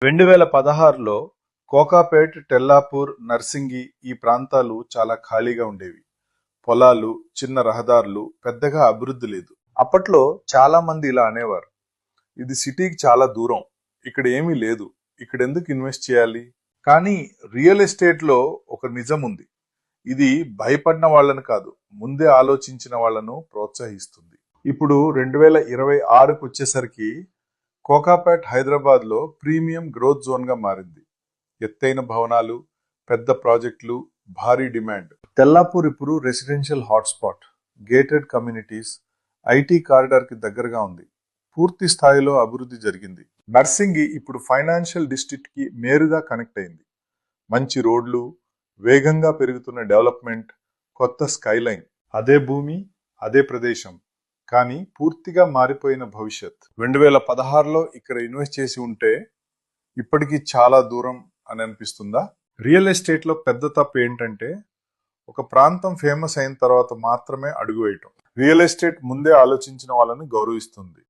2016లో కోకాపేట్, టెల్లాపూర్, నర్సింగి ఈ ప్రాంతాలు చాలా ఖాళీగా ఉండేవి. పొలాలు, చిన్న రహదారులు, పెద్దగా అభివృద్ధి లేదు. అప్పట్లో చాలా మంది ఇలా అనేవారు, ఇది సిటీకి చాలా దూరం, ఇక్కడ ఏమీ లేదు, ఇక్కడ ఎందుకు ఇన్వెస్ట్ చేయాలి? కానీ రియల్ ఎస్టేట్ లో ఒక నిజం ఉంది. ఇది భయపడిన వాళ్ళను కాదు, ముందే ఆలోచించిన వాళ్ళను ప్రోత్సహిస్తుంది. ఇప్పుడు 2026కు వచ్చేసరికి కోకాపేట్ హైదరాబాద్ లో ప్రీమియం గ్రోత్ జోన్ గా మారింది. ఎత్తైన భవనాలు, పెద్ద ప్రాజెక్టులు, భారీ డిమాండ్. తెల్లాపూర్ ఇప్పుడు residential hotspot, gated communities, IT corridor కి దగ్గరగా ఉంది. పూర్తి స్థాయిలో అభివృద్ధి జరిగింది. నర్సింగి ఇప్పుడు ఫైనాన్షియల్ డిస్ట్రిక్ట్ కి నేరుగా కనెక్ట్ అయింది. మంచి రోడ్లు, వేగంగా పెరుగుతున్న డెవలప్మెంట్, కొత్త స్కైలైన్. అదే భూమి, అదే ప్రదేశం, కానీ పూర్తిగా మారిపోయిన భవిష్యత్. 2016లో ఇక్కడ ఇన్వెస్ట్ చేసి ఉంటే ఇప్పటికీ చాలా దూరం అని అనిపిస్తుందా? రియల్ ఎస్టేట్ లో పెద్ద తప్పు ఏంటంటే ఒక ప్రాంతం ఫేమస్ అయిన తర్వాత మాత్రమే అడుగు వేయటం. రియల్ ఎస్టేట్ ముందే ఆలోచించిన వాళ్ళని గౌరవిస్తుంది.